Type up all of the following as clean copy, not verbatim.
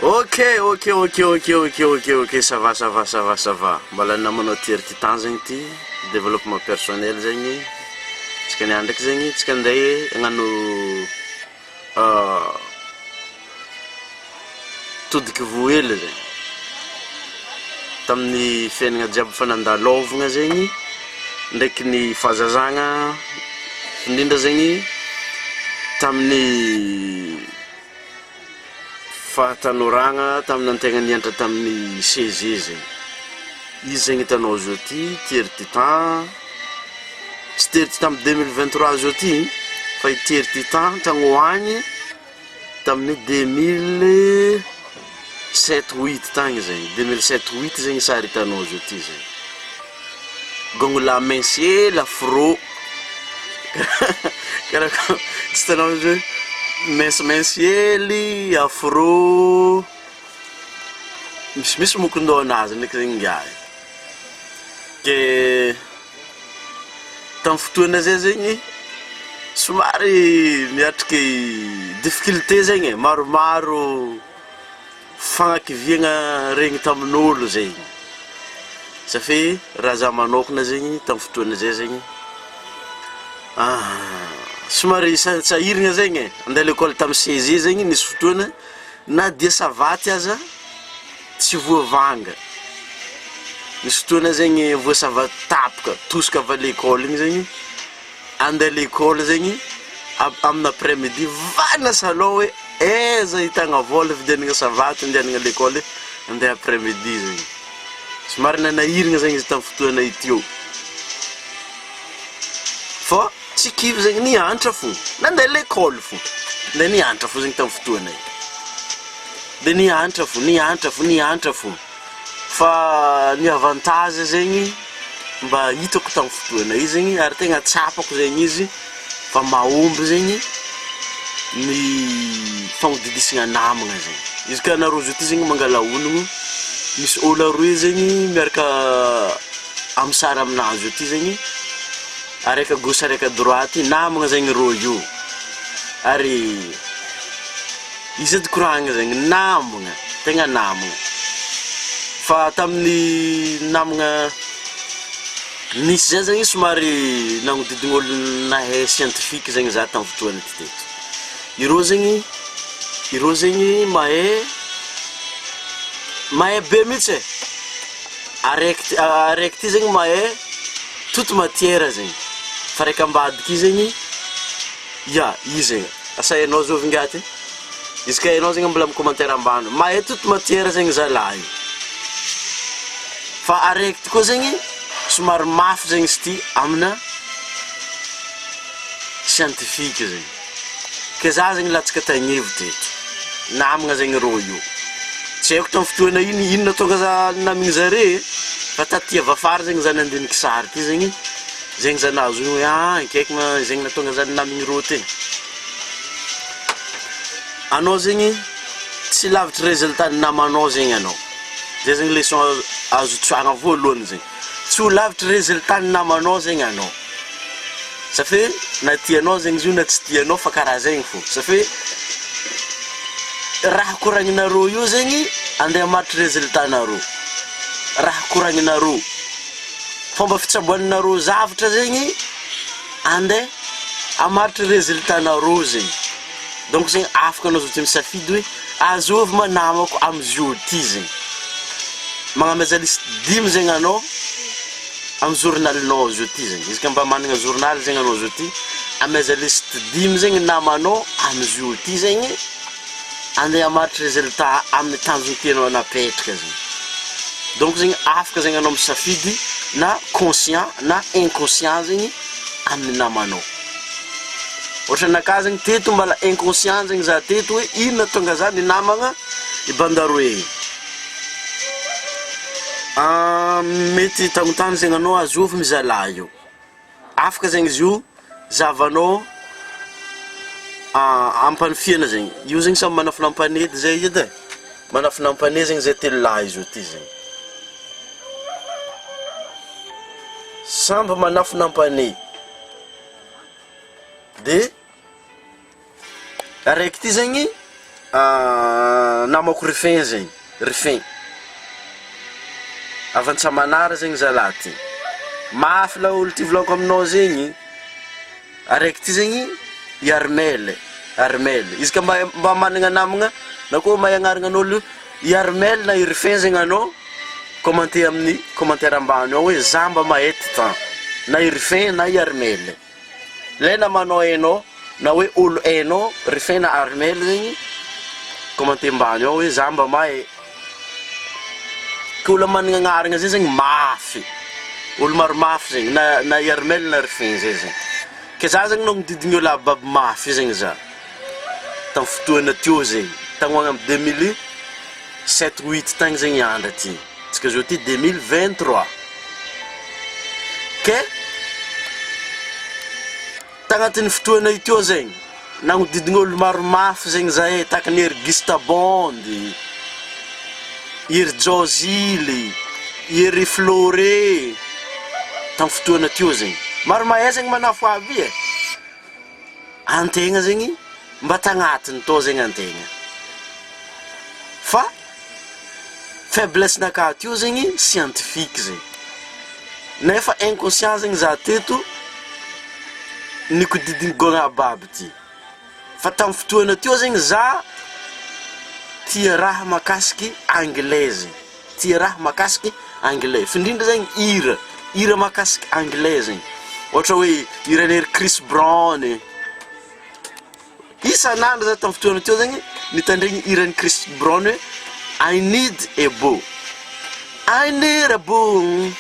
Ok, ça va. Mbala namanao tiry ty temps zegny ty développement personnel zegny. Tsika niany ndraiky zegny tsika andeha hagnano todiky voely zegny. Tamin'ny fiainagna jiaby fa nandalovagna zegny ndraiky ny fahazazagna indrindra zegny tamin'ny fahatanoragna tamin'ny antegna nianatra tamin'ny CG zegny. Izy zegny hitanao zao ty tiry ty temps tsy tery ty tamin'ny 2023 zao ty fa itery ty temps tagnoagny tamin'ny 2007-8 tagny zegny 2007-8 zegny sary hitanao zao ty zegny. Gongo la mince l'afro karaha tsy tanao zao mince afro misy mokondô anazy ndraiky zegny ngiahy ke tamin'ny fotoana zay zegny somary miatriky difficulté zegny maromaro fagnakiviagna regny tamin'olo zegny safe raha za manokana zegny tamin'ny fotoana zay zegny somary sahiragna zegny andeha l'école tamin'ny CG zegny nisy fotoana na dia savaty aza tsy voavanga. Nisy fotoana zegny voasavaty tapaka tosika avy l'école igny zegny andeha l'école zegny amin'ny après-midi vana salon hoe aiza hitagna vola vidianagna savaty andehanagna l'école andeha après-midi zegny. Somary nanahiragna zegny izy tamin'ny fotoana itio fa tsy kivy zegny nianatra fo nandeha l'école fo ndeha nianatra fo zegny tamin'ny fotoana io de nianatra fo fa ny avantage zegny mba hitako tamin'ny fotoana io zegny ary tegna tsapako zegny izy fa mahomby zegny ny fagnodidisigna namagna zegny. Izy ka anareo zao ty zegny mangala onogno misy olo aroe zegny miaraka amin'ny sary aminazy zao ty zegny araiky à gauche araiky à droite namagna zegny rô io ary izy edy koragna zegny namagna tegna namagna fa tamin'ny namagna nisy zay zegny somary nagnodidigny nahay scientifique zegny za tamin'ny fotoana ty teto. Irô zegny mahay be mihitsy araiky ty zegny mahay toute matière zegny fa raiky ambadiky zegny izy zegny asayanao zao vingaty izy ka ianao zegny mbola amin'ny commentaire ambany mahay toute matière zegny zalahy fa araiky ty koa zegny somary mafy zegny izy ty amina scientifique zegny ke za zegny latsaka tagnevo teto namagna zegny rô io tsy haiko tamin'ny fotoana iny inona tonga za namigny zare fa taty avafary zegny za nandiniky sary ty zegny za nahazo hoe kaiky zegny natonga za namigny rô tegny. Anao zegny tsy lavitry résultat ny namanao zegny anao zay zegny leçon azo tsoagna voalohany zegny tsy ho lavitry résultat ny namanao zegny anao safe na tianao zegny izy io na tsy tianao fa karaha zegny fo safe raha koragninareo io zegny andeha maritry résultat nareo raha koragninareo fomba fitsaboaninareo zavatra zegny andeha amaritry résultat nareo zegny. Donc zegny afaka anao zao ty misafidy hoe azovy manamako amizio ty zegny magnameza liste 10 zegny anao amin'ny journalinao zao ty zegny izy ka mba managna journal zegny anao zao ty ameza liste 10 zegny namanao amizio ty zegny andeha amaritry résultat amin'ny tanjony tianao anapetraka zegny. Donc zegny afaka zegny anao misafidy na conscient na inconscient zegny amin'ny namanao. Ohatra naka zegny teto mbala inconscient zegny za teto hoe inona tonga za ny namagna ibandaroe mety tagnontany zegny anao azovy mizalahy io afaka zegny izy io zavanao ampanifiana zegny io zegny samy mana finampane zay edy mana finampane zegny zay telo lahy izy io ty zegny samby mana finampane de araiky ty zegny namako refin zegny, refin. Avy Antsamanara zegny zalahy ty. Mafy la olo ty volako aminao zegny. Araiky ty zegny i Armel. Izy ka mba managna namagna na koa mahay agnaragnan'olo i Armel na i refin zegny anao, commenter amin'ny commentaire ambany ao hoe za mba mahay ty tan. Na i refin na i Armel. Le namanao hainao na hoe olo hainao refin na Armel zegny, commenter ambany ao hoe za mba mahay. Ka olo managna agnaragna zay zegny mafy. Olo maro mafy zegny na i Armel na refin zay zegny. Ke za zegny no mididigny olo bab mafy zegny za. Tamin'ny fotoana teo zegny. Tagny ho agny amin'ny 2007-8 tagny zegny andra ty. Tsika zao ty 2023. Ke tagnatin'ny fotoana teo zegny nagnodidigny olo maro mafy zegny zahay, tahaka ny ery Gistabondy, ery Jozily, ery Floré. Tamin'ny fotoana teo zegny maro mahay zegny manafo aby e. Antegna zegny mba tagnatiny tô zegny antegna. Fa faiblesse naka teo zegny scientifique zegny. Nefa inconscient zegny za teto nikodidiny gona ababy ty. Fa tamin'ny fotoana teo zegny za tia raha makasiky anglais. Tia raha makasiky anglais. Findrindra zegny hira makasiky anglais zegny. Ohatra hoe hiran'ery Chris Brown. Isan'andro za tamin'ny fotoana teo zegny nitandregny hiran'ny Chris Brown hoe I need a boo. I need a boo.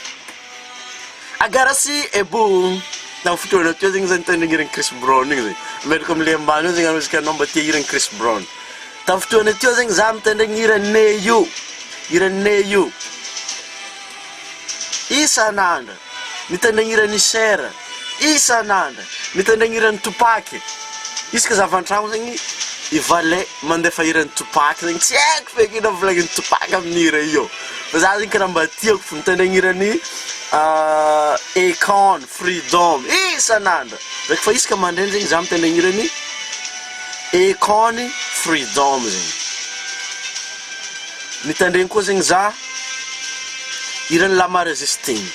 I gotta see a boo. Tamin'ny fotoana teo zegny za nitandregny hiran'ny Chris Brown igny zegny. Meloko am'le ambany eo zegny anao izy ka anao mba tia hiran'ny Chris Brown. Tamin'ny fotoana teo zegny za mitandregny hiran'ny Neo. Isan'andro nitandregny hiran'ny Sera. Isan'andro nitandregny hiran'ny Tupac. Isaka za avantragno zegny i valet mandefa hiran'ny Tupac zegny tsy haiko feky ino volagnin'ny Tupac amin'ny hira io. Fa za zegny karaha mba tiako fo mitandregny hiran'ny écoutent, freedom. Isan'andro. Raiky fa isaka mandraigny zegny za mitandregny hiran'ny écoutent, freedom zegny. Nitandregny koa zegny za hiran'ny Lama Resistine.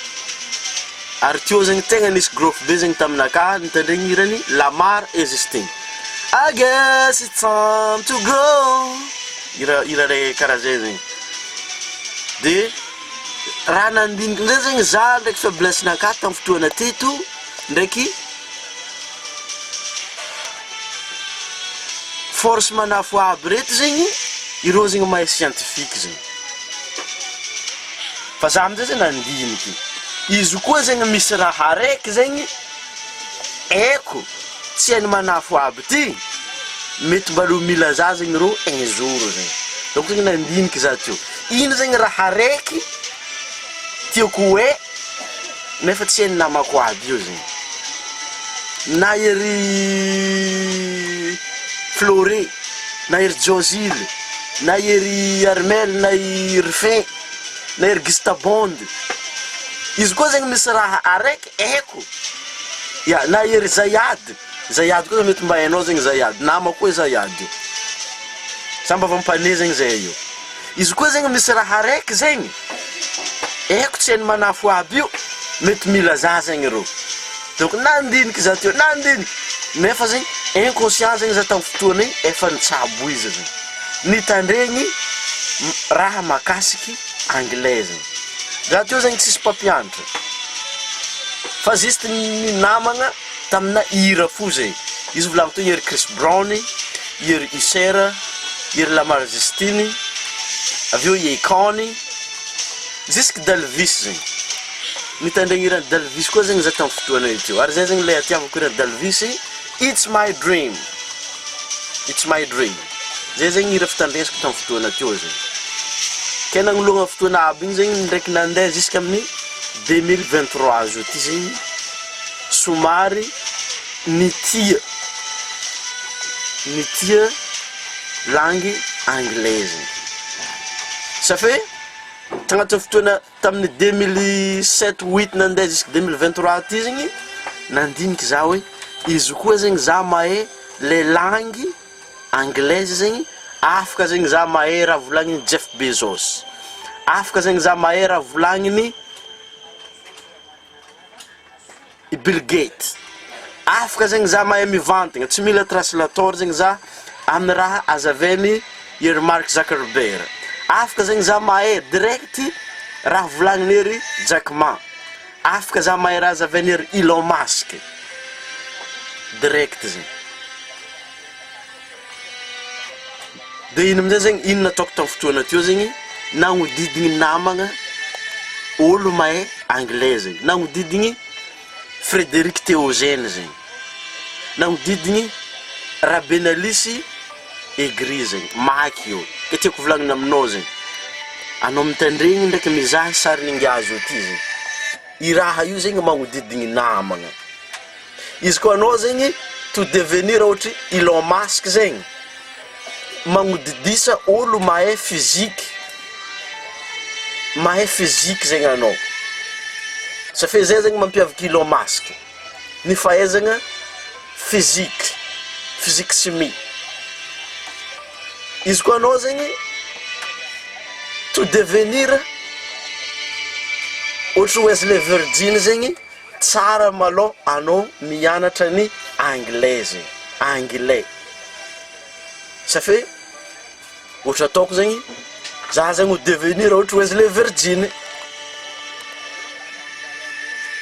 Ary teo zegny tegna nisy growth be zegny taminaka nitandregny hiran'ny Lamar Resistine. I guess it's time to go. Ira ray karaha zay zegny. De raha nandiniky nzay zegny za ndraiky faiblesse naka tamin'ny fotoana teto ndraiky force manafo aby reto zegny ireo zegny mahay scientifique zegny. Fa za amizay zegny nandiniky. Izy koa zegny misy raha araiky zegny eko tsy hainy manafo aby ty, mety mbalo mila za zegny rô un jour zegny. Donc zegny nandiniky za teo. Ino zegny raha araiky tiako hoe nefa tsy hainy namako aby io zegny. Na ery Floré, na ery Jozily, na ery Armel, na ery refin, na ery Gistabondy. Izy koa zegny misy raha araiky eko. Ya, na ery Zayad koa mety mba hainao zegny Zayad. Namako koa Zayad io. Samba vampane zegny zay io. Izy koa zegny misy raha araiky zegny eko tsy hainy manafo aby io, mety mila za zegny rô. Donc nandiniky za teo, nandiniky. Nefa zegny inconscient zegny za tamin'ny fotoana igny efa nitsabo izy zegny. Nitandregny raha makasiky anglais zegny. Za teo zegny tsisy mpampianatra. Fa juste ny namagna tamina hira fo zegny. Izy volagno teo ery Chris Brown, ery Usher, ery Lamar Resistine, aveo écoutent, jusque Dalvis zegny. Nitandregny hiran'ny Dalvis koa zegny za tamin'ny fotoana io teo. Ary zay zegny le atiavako hiran'ny Dalvis, it's my dream. It's my dream. Zay zegny hira fitandresiko tamin'ny fotoana teo zegny. Ke nagnologna fotoana aby igny zegny ndraiky nandeha jusqu'à amin'ny 2023 zao ty zegny somary nitia langue anglaise. Ça fait tagnatin'ny fotoana tamin'ny 2007-8 nandeha jusqu'à 2023 ty zegny nandiniky za hoe izy koa zegny za mahay le langue anglaise zegny afaka zegny za mahay raha volagniny Jeff Bezos, afaka zegny za mahay raha volagniny Bill Gates, afaka zegny za mahay mivantagna, tsy mila translator zegny za amin'ny raha azavainy ery Mark Zuckerberg, afaka zegny za mahay direct raha volagniny ery Jack Ma, afaka za mahay raha azavainy ery Elon Musk direct zegny. De ino amizay zegny, ino nataoko tamin'ny fotoana teo zegny, nagnodigny namagna olo mahay anglais zegny, nagnodigny Frédéric Théogène zegny, nagnodigny Rabenalisy Aigry zegny, maky io. Ke tiako volagnina aminao zegny, anao mitandregny ndraiky mizaha sarin'ingazo ty zegny, i raha io zegny magnodigny namagna. Izy koa anao zegny to devenir ohatra Elon Musk zegny, magnodidisa olo mahay physique zegny anao. Ça fait zay zegny mampiavaky Elon Musk, ny fahaizagna physique chimie. Izy koa anao zegny to devenir ohatra Wesley Virgin zegny, tsara malô anao mianatra ny anglais zegny, anglais. Ça fait ohatra ataoko zegny, za zegny ho devenir ohatra Wesley Virgin,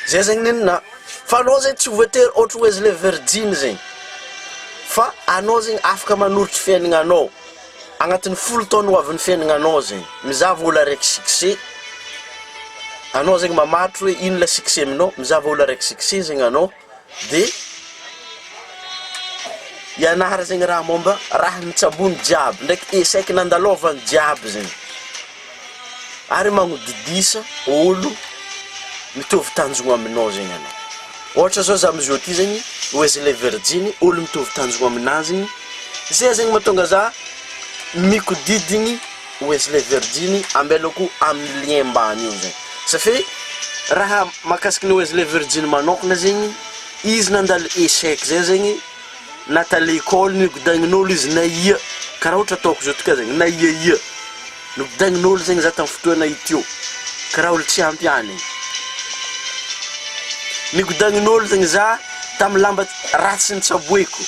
zay zegny ninona. Fa anao zegny tsy voatery ohatra Wesley Virgin zegny, fa anao zegny afaka manoritry fiaignanao agnatin'ny 10 taona ho avin'ny fiaignanao zegny, mizava olo araiky succès. Anao zegny mamatro hoe ino la succès aminao, mizava olo araiky succès zegny anao, de ianara zegny raha momba raha mitsabony jiaby ndraiky eseky nandalovany jiaby zegny, ary magnodidisa olo mitovy tanjogna aminao zegny anao. Ohatra zao za amizao ty zegny Wesley Virgin, olo mitovy tanjogna aminazy zegny, zay zegny mahatonga za mikodigny Wesley Virgin ambelako amin'ny lien mbany io zegny. Ça fait raha makasiky ny Wesley Virgin manokana zegny, izy nandalo échec zay zegny, nata l'école nigodagnin'olo izy naia, karaha ohatra ataoko zao toka zegny naia nigodagnin'olo zegny za tamin'ny fotoana itio, karaha olo tsy ampy any. Nigodagnin'olo zegny za tamin'ny lamba ratsy nitsaboeko,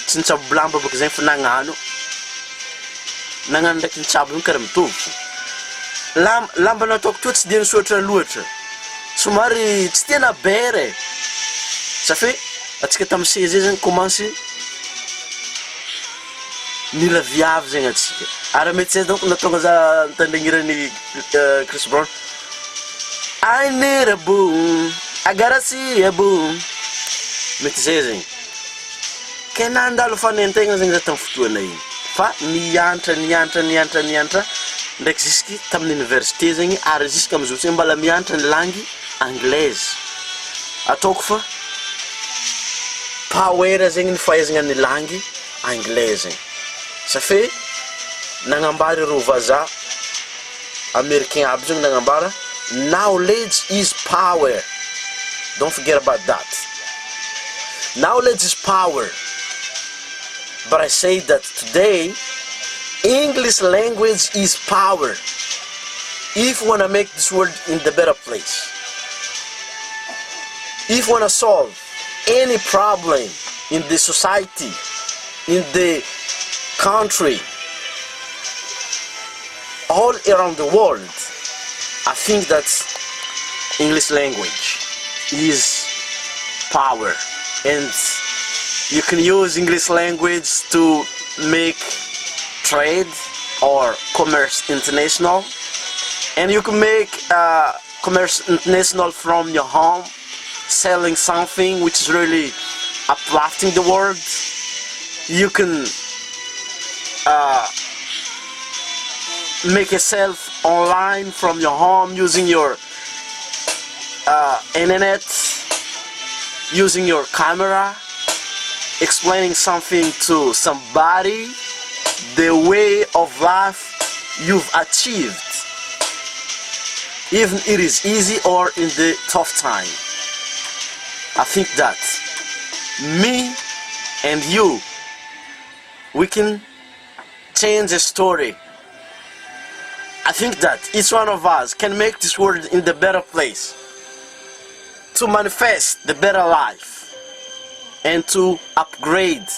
tsy nitsabo lamba baka zegny fa nagnano ndraiky nitsabo igny karaha mitovy. Lamba nataoko teo tsy de nisoatra loatra, somary tsy tena bere. Ça fait atsika tamin'ny CG zegny commence mila viavy zegny atsika. Ary mety zay donc natonga za nitandregnirany Chris Brown, I need a boom, I gotta see a boom. Mety zay zegny. Ke nandalo fanentegna zegny za tamin'ny fotoana igny, fa nianatra ndraiky jusky tamin'ny université zegny, ary jusky amizao zegny mbala mianatra ny langue anglaise. Ataoko fa power zegny ny fahaizagna ny langue anglais zegny. Ça fait nagnambara ireo vazaha américain aby zegny nagnambara, knowledge is power, don't forget about that. Knowledge is power. But I say that today English language is power. If we want to make this world in the better place, if we want to solve any problem in the society, in the country, all around the world, I think that English language is power, and you can use English language to make trade or commerce international, and you can make commerce international from your home, selling something which is really uplifting the world. You can make yourself online from your home using your internet, using your camera, explaining something to somebody, the way of life you've achieved, even it is easy or in the tough time. I think that me and you we can change the story. I think that each one of us can make this world in the better place, to manifest the better life, and to upgrade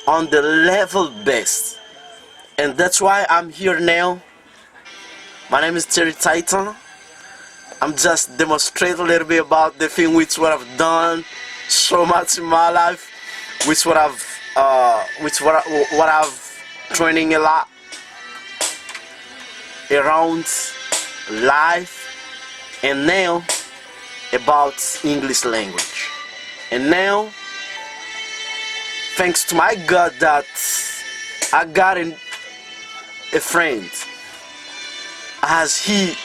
on the level best. And that's why I'm here now. My name is Terry Titan. I'm just demonstrating a little bit about the thing which what I've done so much in my life, what I've training a lot around life, and now about English language. And now, thanks to my God that I got a friend, as he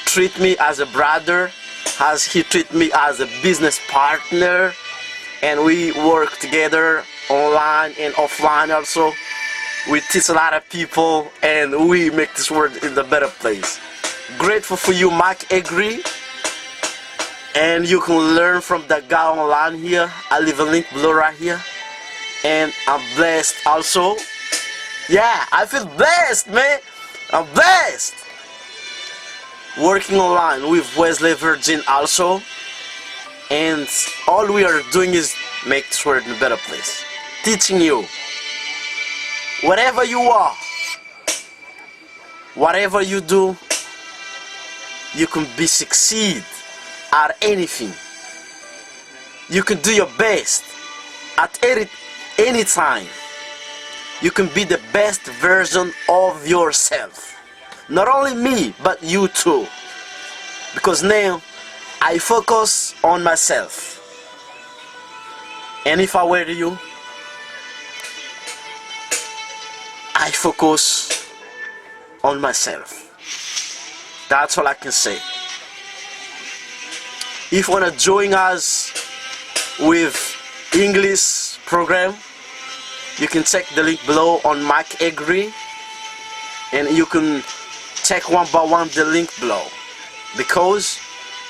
treat me as a brother, as he treat me as a business partner, and we work together online and offline also. We teach a lot of people and we make this world in a better place. Grateful for you, Mike Agree, and you can learn from that guy online here. I leave a link below right here, and I'm blessed also. Yeah, I feel blessed, man. I'm blessed. Working online with Wesley Virgin also, and all we are doing is make this world in a better place. Teaching you, whatever you are, whatever you do, you can be succeed at anything. You can do your best at any time. You can be the best version of yourself. Not only me, but you too. Because now I focus on myself. And if I were you, I focus on myself. That's all I can say. If you want to join us with English program, you can check the link below on Mike Agree, and you can check one by one the link below, because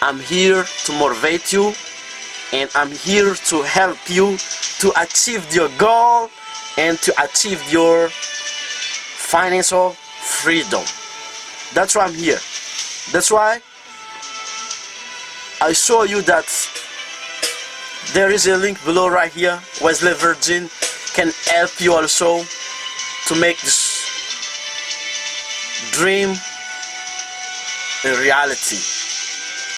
I'm here to motivate you, and I'm here to help you to achieve your goal and to achieve your financial freedom. That's why I'm here. That's why I show you that there is a link below right here. Wesley Virgin can help you also to make this dream a reality.